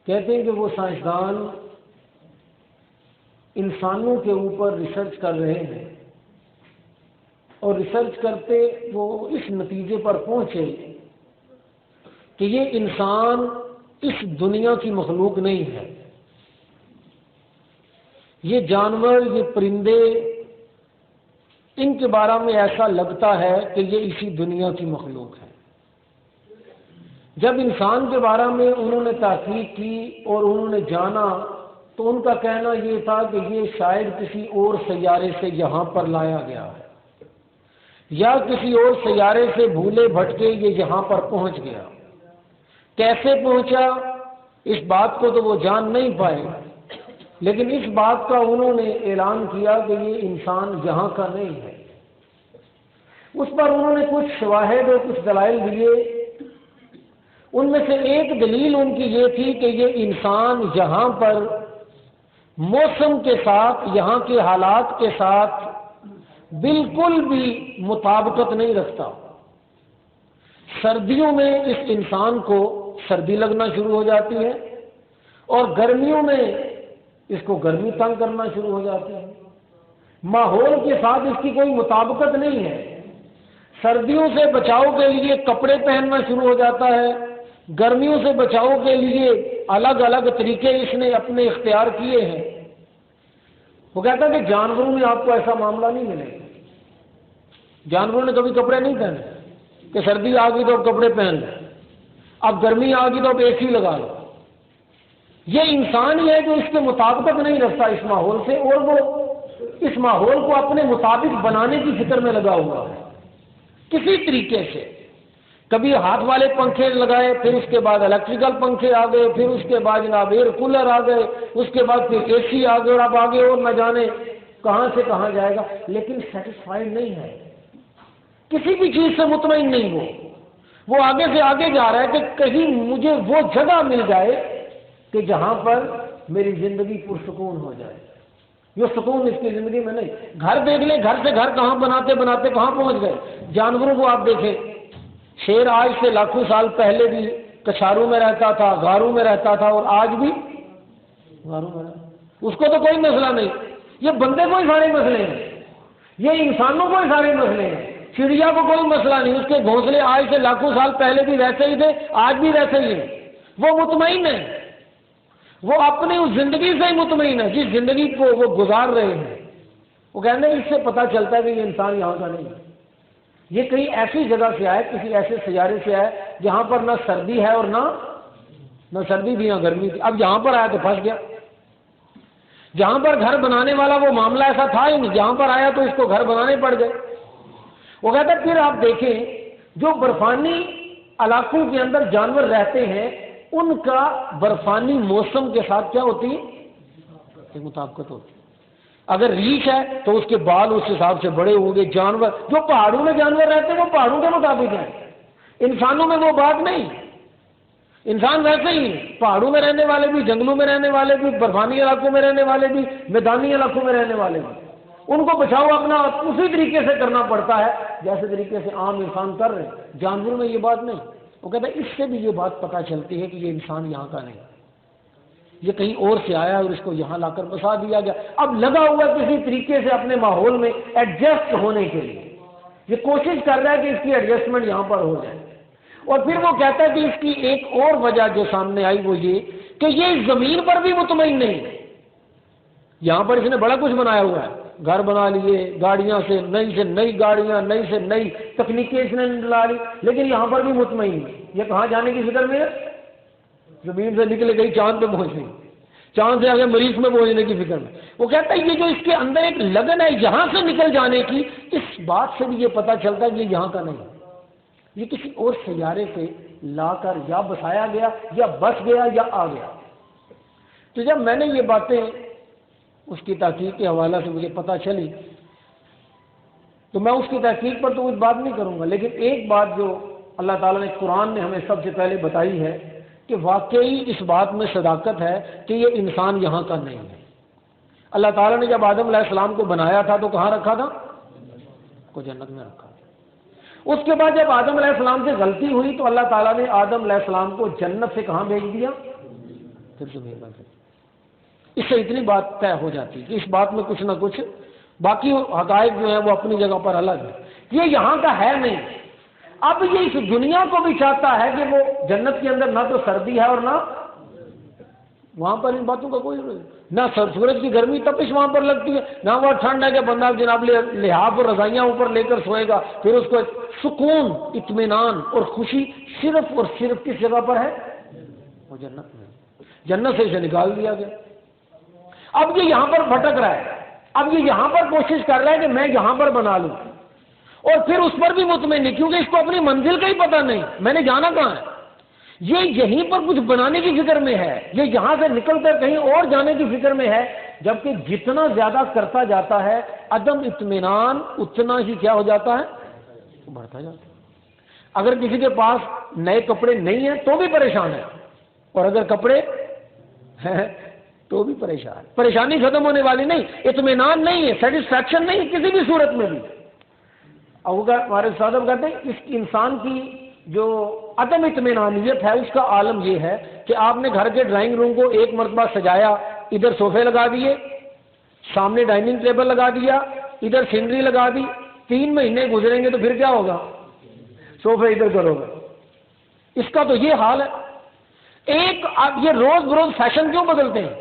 کہتے ہیں کہ وہ سائنسدان انسانوں کے اوپر ریسرچ کر رہے ہیں اور ریسرچ کرتے وہ اس نتیجے پر پہنچے کہ یہ انسان اس دنیا کی مخلوق نہیں ہے، یہ جانور، یہ پرندے، ان کے بارے میں ایسا لگتا ہے کہ یہ اسی دنیا کی مخلوق ہے۔ جب انسان کے بارے میں انہوں نے تحقیق کی اور انہوں نے جانا تو ان کا کہنا یہ تھا کہ یہ شاید کسی اور سیارے سے یہاں پر لایا گیا ہے یا کسی اور سیارے سے بھولے بھٹکے یہ یہاں پر پہنچ گیا۔ کیسے پہنچا اس بات کو تو وہ جان نہیں پائے، لیکن اس بات کا انہوں نے اعلان کیا کہ یہ انسان یہاں کا نہیں ہے۔ اس پر انہوں نے کچھ شواہد اور کچھ دلائل دیے۔ ان میں سے ایک دلیل ان کی یہ تھی کہ یہ انسان یہاں پر موسم کے ساتھ، یہاں کے حالات کے ساتھ بالکل بھی مطابقت نہیں رکھتا۔ سردیوں میں اس انسان کو سردی لگنا شروع ہو جاتی ہے اور گرمیوں میں اس کو گرمی تنگ کرنا شروع ہو جاتی ہے۔ ماحول کے ساتھ اس کی کوئی مطابقت نہیں ہے۔ سردیوں سے بچاؤ کے لیے کپڑے پہننا شروع ہو جاتا ہے، گرمیوں سے بچاؤ کے لیے الگ الگ طریقے اس نے اپنے اختیار کیے ہیں۔ وہ کہتا ہے کہ جانوروں میں آپ کو ایسا معاملہ نہیں ملے گا۔ جانوروں نے کبھی کپڑے نہیں پہنے کہ سردی آ گئی تو اب کپڑے پہن لو، اب گرمی آ گئی تو اب اے سی لگا لو۔ یہ انسان ہی ہے جو اس کے مطابقت نہیں رکھتا اس ماحول سے، اور وہ اس ماحول کو اپنے مطابق بنانے کی فکر میں لگا ہوا ہے کسی طریقے سے۔ کبھی ہاتھ والے پنکھے لگائے، پھر اس کے بعد الیکٹریکل پنکھے آ گئے، پھر اس کے بعد جناب ایئر کولر آ گئے، اس کے بعد پھر اے سی آ گئے، اور اب آگے اور نہ جانے کہاں سے کہاں جائے گا، لیکن سیٹسفائیڈ نہیں ہے، کسی بھی چیز سے مطمئن نہیں۔ وہ آگے سے آگے جا رہا ہے کہ کہیں مجھے وہ جگہ مل جائے کہ جہاں پر میری زندگی پرسکون ہو جائے۔ یہ سکون اس کی زندگی میں نہیں۔ گھر دیکھ لیں، گھر سے گھر کہاں بناتے بناتے کہاں پہنچ گئے۔ جانوروں کو آپ دیکھیں، شیر آج سے لاکھوں سال پہلے بھی کچھاروں میں رہتا تھا، غاروں میں رہتا تھا، اور آج بھی غاروں میں رہتا، اس کو تو کوئی مسئلہ نہیں۔ یہ بندے کو ہی سارے مسئلے ہیں، یہ انسانوں کو ہی سارے مسئلے ہیں۔ چڑیا کو کوئی مسئلہ نہیں، اس کے گھونسلے آج سے لاکھوں سال پہلے بھی ویسے ہی تھے، آج بھی ویسے ہی ہیں۔ وہ مطمئن ہے، وہ اپنی اس زندگی سے ہی مطمئن ہے جس زندگی کو وہ گزار رہے ہیں۔ وہ کہتے ہیں اس سے پتہ چلتا ہے کہ یہ انسان یہاں کا نہیں ہے، یہ کہیں ایسی جگہ سے آئے، کسی ایسے سیارے سے آئے جہاں پر نہ سردی ہے اور نہ سردی تھی نہ گرمی تھی۔ اب یہاں پر آیا تو پھنس گیا۔ جہاں پر گھر بنانے والا وہ معاملہ ایسا تھا ہی نہیں، جہاں پر آیا تو اس کو گھر بنانے پڑ گئے۔ وہ کہتا ہے پھر آپ دیکھیں جو برفانی علاقوں کے اندر جانور رہتے ہیں، ان کا برفانی موسم کے ساتھ کیا ہوتی ہے؟ مطابقت ہوتی ہے۔ اگر ریچھ ہے تو اس کے بال اس حساب سے بڑے ہوں گے۔ جانور جو پہاڑوں میں جانور رہتے ہیں وہ پہاڑوں کے مطابق ہیں، انسانوں میں وہ بات نہیں۔ انسان ویسے ہی پہاڑوں میں رہنے والے بھی، جنگلوں میں رہنے والے بھی، برفانی علاقوں میں رہنے والے بھی، میدانی علاقوں میں رہنے والے بھی، ان کو بچاؤ اپنا اسی طریقے سے کرنا پڑتا ہے جیسے طریقے سے عام انسان کر رہے ہیں۔ جانوروں میں یہ بات نہیں۔ وہ کہتا ہے اس سے بھی یہ بات پتہ چلتی ہے کہ یہ انسان یہاں کا نہیں، یہ کہیں اور سے آیا اور اس کو یہاں لا کر بسا دیا گیا۔ اب لگا ہوا کسی طریقے سے اپنے ماحول میں ایڈجسٹ ہونے کے لیے، یہ کوشش کر رہا ہے کہ اس کی ایڈجسٹمنٹ یہاں پر ہو جائے۔ اور پھر وہ کہتا ہے کہ اس کی ایک اور وجہ جو سامنے آئی وہ یہ کہ یہ زمین پر بھی مطمئن نہیں۔ یہاں پر اس نے بڑا کچھ بنایا ہوا ہے، گھر بنا لیے، گاڑیاں سے نئی گاڑیاں، نئی سے نئی تکنیکیں اس نے لا لی، لیکن یہاں پر بھی مطمئن نہیں۔ یہ کہاں جانے کی فکر میں ہے؟ زمین سے نکل گئی چاند پہ پہنچ گئی، چاند سے آگے مریخ میں پہنچنے کی فکر میں۔ وہ کہتا ہے یہ جو اس کے اندر ایک لگن ہے یہاں سے نکل جانے کی، اس بات سے بھی یہ پتہ چلتا ہے کہ یہ یہاں کا نہیں ہے، یہ کسی اور سیارے سے لا کر یا بسایا گیا یا بس گیا یا آ گیا۔ تو جب میں نے یہ باتیں اس کی تحقیق کے حوالے سے مجھے پتہ چلی تو میں اس کی تحقیق پر تو کچھ بات نہیں کروں گا، لیکن ایک بات جو اللہ تعالیٰ نے قرآن نے ہمیں سب سے پہلے بتائی ہے کہ واقعی اس بات میں صداقت ہے کہ یہ انسان یہاں کا نہیں ہے۔ اللہ تعالیٰ نے جب آدم علیہ السلام کو بنایا تھا تو کہاں رکھا تھا؟ کو جنت میں رکھا تھا۔ اس کے بعد جب آدم علیہ السلام سے غلطی ہوئی تو اللہ تعالیٰ نے آدم علیہ السلام کو جنت سے کہاں بھیج دیا؟ پھر تمہیں اس سے اتنی بات طے ہو جاتی ہے کہ اس بات میں کچھ نہ کچھ، باقی حقائق جو ہیں وہ اپنی جگہ پر الگ ہے، یہ یہاں کا ہے نہیں۔ اب یہ اس دنیا کو بھی چاہتا ہے کہ وہ جنت کے اندر نہ تو سردی ہے اور نہ وہاں پر ان باتوں کا کوئی نہ سورج کی گرمی تپش وہاں پر لگتی ہے، نہ وہاں ٹھنڈ ہے کہ بندہ جناب لحاف اور رضائیاں اوپر لے کر سوئے گا، پھر اس کو سکون، اطمینان اور خوشی صرف اور صرف کس جگہ پر ہے؟ وہ جنت میں۔ جنت سے اسے نکال دیا گیا، اب یہ یہاں پر بھٹک رہا ہے، اب یہ یہاں پر کوشش کر رہا ہے کہ میں یہاں پر بنا لوں، اور پھر اس پر بھی مطمئن نہیں، کیونکہ اس کو اپنی منزل کا ہی پتہ نہیں میں نے جانا کہاں ہے۔ یہ یہیں پر کچھ بنانے کی فکر میں ہے، یہ یہاں سے نکل کر کہیں اور جانے کی فکر میں ہے، جبکہ جتنا زیادہ کرتا جاتا ہے عدم اطمینان اتنا ہی کیا ہو جاتا ہے؟ بڑھتا جاتا ہے۔ اگر کسی کے پاس نئے کپڑے نہیں ہیں تو بھی پریشان ہے، اور اگر کپڑے ہیں تو بھی پریشان، پریشانی ختم ہونے والی نہیں، اطمینان نہیں ہے، سیٹسفیکشن نہیں کسی بھی صورت میں بھی۔ ہمارے صاحب کہتے ہیں اس انسان کی جو عدم اطمینانیت ہے اس کا عالم یہ ہے کہ آپ نے گھر کے ڈرائنگ روم کو ایک مرتبہ سجایا، ادھر صوفے لگا دیے، سامنے ڈائننگ ٹیبل لگا دیا، ادھر سینری لگا دی، 3 مہینے گزریں گے تو پھر کیا ہوگا؟ صوفے ادھر کرو گے۔ اس کا تو یہ حال ہے۔ اب یہ روز بروز فیشن کیوں بدلتے ہیں؟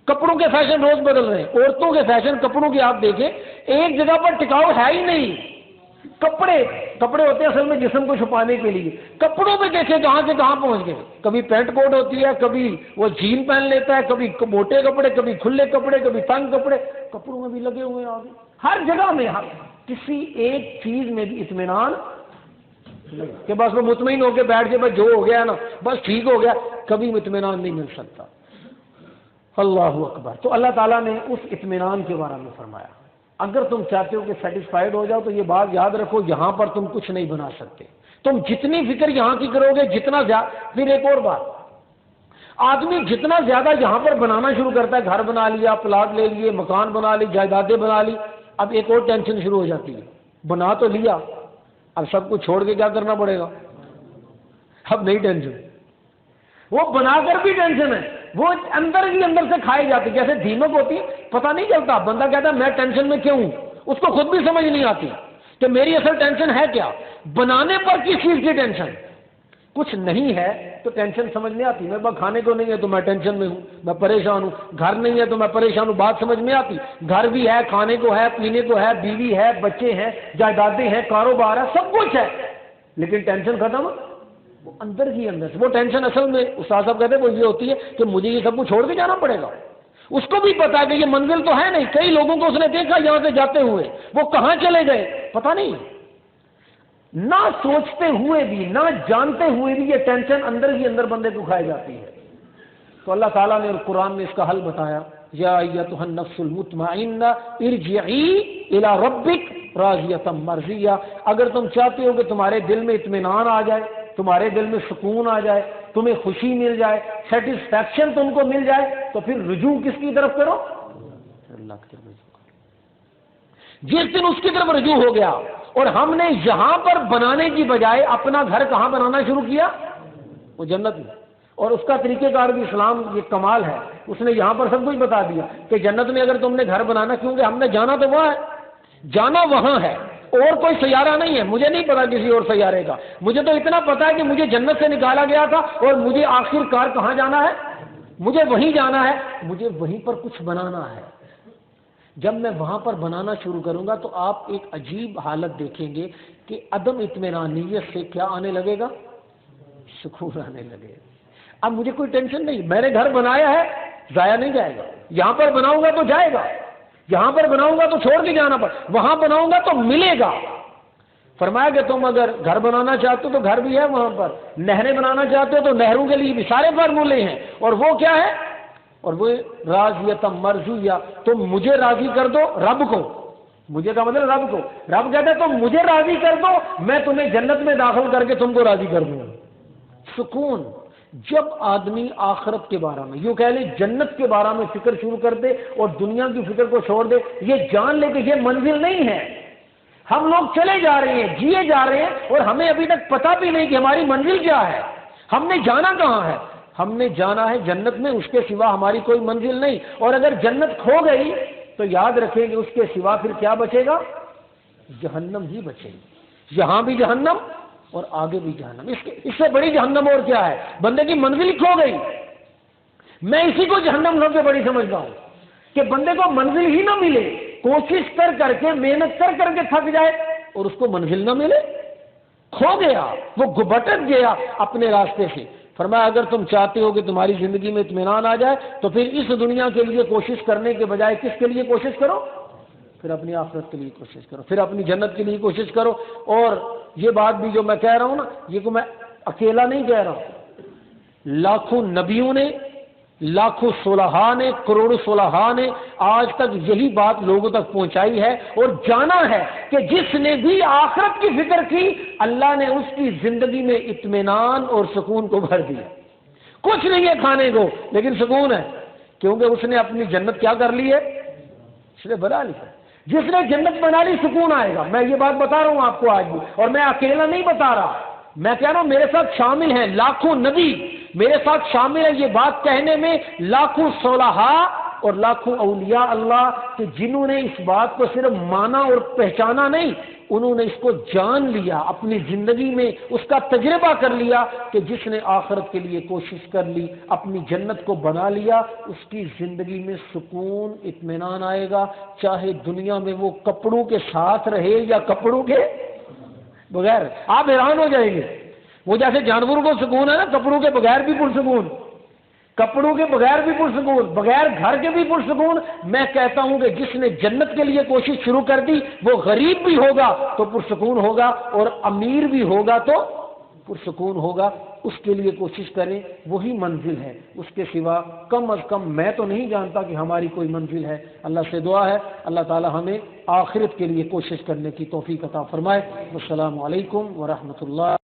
کپڑوں کے فیشن روز بدل رہے ہیں، عورتوں کے فیشن کپڑوں کے آپ دیکھیں ایک جگہ پر ٹکاؤ ہے ہی نہیں۔ کپڑے ہوتے ہیں اصل میں جسم کو چھپانے کے لیے، کپڑوں میں دیکھیں کہاں سے کہاں پہنچ گئے، کبھی پینٹ کوٹ ہوتی ہے، کبھی وہ جین پہن لیتا ہے، کبھی موٹے کپڑے، کبھی کھلے کپڑے، کبھی تنگ کپڑے، کپڑوں میں بھی لگے ہوئے ہیں آگے، ہر جگہ میں کسی ایک چیز میں بھی اطمینان کہ بس وہ مطمئن ہو کے بیٹھ جائے، بس جو ہو گیا نا بس ٹھیک ہو گیا، کبھی اطمینان نہیں مل سکتا۔ اللہ اکبر۔ تو اللہ تعالیٰ نے اس اطمینان کے بارے میں فرمایا اگر تم چاہتے ہو کہ سیٹسفائیڈ ہو جاؤ تو یہ بات یاد رکھو، یہاں پر تم کچھ نہیں بنا سکتے، تم جتنی فکر یہاں کی کرو گے جتنا زیادہ، پھر ایک اور بات، آدمی جتنا زیادہ یہاں پر بنانا شروع کرتا ہے، گھر بنا لیا، پلاٹ لے لیے، مکان بنا لی، جائیدادیں بنا لی، اب ایک اور ٹینشن شروع ہو جاتی ہے، بنا تو لیا اب سب کچھ چھوڑ کے کیا کرنا پڑے گا؟ اب نئی ٹینشن، وہ بنا کر بھی ٹینشن ہے، وہ اندر ہی اندر سے کھائی جاتی، جیسے دیمک ہوتی ہے، پتہ نہیں چلتا، بندہ کہتا ہے میں ٹینشن میں کیوں ہوں، اس کو خود بھی سمجھ نہیں آتی کہ میری اصل ٹینشن ہے کیا۔ بنانے پر کس چیز کی ٹینشن؟ کچھ نہیں ہے تو ٹینشن سمجھ نہیں آتی، میرے پاس کھانے کو نہیں ہے تو میں ٹینشن میں ہوں، میں پریشان ہوں، گھر نہیں ہے تو میں پریشان ہوں، بات سمجھ میں آتی، گھر بھی ہے، کھانے کو ہے، پینے کو ہے، بیوی ہے، بچے ہیں، جائیدادیں ہیں، کاروبار ہے، سب کچھ ہے، لیکن ٹینشن ختم وہ اندر ہی اندر سے۔ وہ ٹینشن اصل میں استاد صاحب کہتے ہیں وہ یہ ہوتی ہے کہ مجھے یہ سب کچھ چھوڑ کے جانا پڑے گا، اس کو بھی پتا ہے کہ یہ منزل تو ہے نہیں، کئی لوگوں کو اس نے دیکھا یہاں سے جاتے ہوئے، وہ کہاں چلے گئے پتہ نہیں، نہ سوچتے ہوئے بھی نہ جانتے ہوئے بھی یہ ٹینشن اندر ہی اندر بندے کو کھائی جاتی ہے۔ تو اللہ تعالیٰ نے قرآن میں اس کا حل بتایا، یا ایتھا النفس المطمئنہ ارجعی الی ربک راضیۃ مرضیہ، اگر تم چاہتے ہو کہ تمہارے دل میں اطمینان آ جائے، تمہارے دل میں سکون آ جائے، تمہیں خوشی مل جائے، سیٹسفیکشن تم کو مل جائے، تو پھر رجوع کس کی طرف کرو؟ اللہ کی طرف رجوع کرو۔ جس دن اس کی طرف رجوع ہو گیا اور ہم نے یہاں پر بنانے کی بجائے اپنا گھر کہاں بنانا شروع کیا؟ وہ جنت میں، اور اس کا طریقہ کار بھی اسلام یہ کمال ہے، اس نے یہاں پر سب کچھ بتا دیا کہ جنت میں اگر تم نے گھر بنانا، کیونکہ ہم نے جانا تو وہاں ہے، جانا وہاں ہے، اور کوئی سیارہ نہیں ہے، مجھے نہیں پتا کسی اور سیارے کا، مجھے تو اتنا پتا ہے کہ مجھے جنت سے نکالا گیا تھا اور مجھے آخر کار کہاں جانا ہے؟ مجھے وہیں جانا ہے، مجھے وہیں پر کچھ بنانا ہے۔ جب میں وہاں پر بنانا شروع کروں گا تو آپ ایک عجیب حالت دیکھیں گے کہ عدم اطمینانیت سے کیا آنے لگے گا؟ سکون آنے لگے گا۔ اب مجھے کوئی ٹینشن نہیں، میں نے گھر بنایا ہے، ضائع نہیں جائے گا، یہاں پر بناؤں گا تو جائے گا، یہاں پر بناؤں گا تو چھوڑ کے جانا پڑے، وہاں بناؤں گا تو ملے گا۔ فرمایا کہ تم اگر گھر بنانا چاہتے ہو تو گھر بھی ہے وہاں پر، نہریں بنانا چاہتے ہو تو نہروں کے لیے بھی سارے فارمولے ہیں، اور وہ کیا ہے؟ اور وہ راضیۃ مرضیہ، تم مجھے راضی کر دو، رب کو، مجھے کا مطلب رب کو، رب کہتا ہے تم مجھے راضی کر دو، میں تمہیں جنت میں داخل کر کے تم کو راضی کر دوں۔ سکون، جب آدمی آخرت کے بارے میں، یوں کہہ لیں جنت کے بارے میں فکر شروع کر دے اور دنیا کی فکر کو چھوڑ دے، یہ جان لے کہ یہ منزل نہیں ہے، ہم لوگ چلے جا رہے ہیں، جیے جا رہے ہیں، اور ہمیں ابھی تک پتہ بھی نہیں کہ ہماری منزل کیا ہے، ہم نے جانا کہاں ہے۔ ہم نے جانا ہے جنت میں، اس کے سوا ہماری کوئی منزل نہیں، اور اگر جنت کھو گئی تو یاد رکھیں کہ اس کے سوا پھر کیا بچے گا؟ جہنم ہی بچے گی، یہاں بھی جہنم اور آگے بھی جہنم، اس سے بڑی جہنم اور کیا ہے؟ بندے کی منزل ہی کھو گئی۔ میں اسی کو جہنم سب سے بڑی سمجھتا ہوں کہ بندے کو منزل ہی نہ ملے، کوشش کر کر کے محنت کر کر کے تھک جائے اور اس کو منزل نہ ملے، کھو گیا، وہ بھٹک گیا اپنے راستے سے۔ فرمایا اگر تم چاہتے ہو کہ تمہاری زندگی میں اطمینان آ جائے تو پھر اس دنیا کے لیے کوشش کرنے کے بجائے کس کے لیے کوشش کرو؟ پھر اپنی آخرت کے لیے کوشش کرو، پھر اپنی جنت کے لیے کوشش کرو۔ اور یہ بات بھی جو میں کہہ رہا ہوں نا، یہ کو میں اکیلا نہیں کہہ رہا ہوں، لاکھوں نبیوں نے، لاکھوں صلحاء نے، کروڑوں صلحاء نے آج تک یہی بات لوگوں تک پہنچائی ہے اور جانا ہے کہ جس نے بھی آخرت کی فکر کی اللہ نے اس کی زندگی میں اطمینان اور سکون کو بھر دیا۔ کچھ نہیں ہے کھانے کو لیکن سکون ہے، کیونکہ اس نے اپنی جنت کیا کر لی ہے؟ اس نے بنا لی ہے۔ جس نے جنت بنا لی سکون آئے گا۔ میں یہ بات بتا رہا ہوں آپ کو آج بھی، اور میں اکیلا نہیں بتا رہا، میں کہہ رہا ہوں میرے ساتھ شامل ہیں لاکھوں نبی، میرے ساتھ شامل ہے یہ بات کہنے میں لاکھوں صلحاء اور لاکھوں اولیاء اللہ کہ جنہوں نے اس بات کو صرف مانا اور پہچانا نہیں، انہوں نے اس کو جان لیا، اپنی زندگی میں اس کا تجربہ کر لیا کہ جس نے آخرت کے لیے کوشش کر لی، اپنی جنت کو بنا لیا، اس کی زندگی میں سکون اطمینان آئے گا، چاہے دنیا میں وہ کپڑوں کے ساتھ رہے یا کپڑوں کے بغیر۔ آپ حیران ہو جائیں گے، وہ جیسے جانوروں کو سکون ہے نا، کپڑوں کے بغیر بھی پرسکون، کپڑوں کے بغیر بھی پرسکون، بغیر گھر کے بھی پرسکون۔ میں کہتا ہوں کہ جس نے جنت کے لیے کوشش شروع کر دی وہ غریب بھی ہوگا تو پرسکون ہوگا اور امیر بھی ہوگا تو پرسکون ہوگا۔ اس کے لیے کوشش کریں، وہی منزل ہے، اس کے سوا کم از کم میں تو نہیں جانتا کہ ہماری کوئی منزل ہے۔ اللہ سے دعا ہے اللہ تعالی ہمیں آخرت کے لیے کوشش کرنے کی توفیق عطا فرمائے۔ السلام علیکم ورحمۃ اللہ۔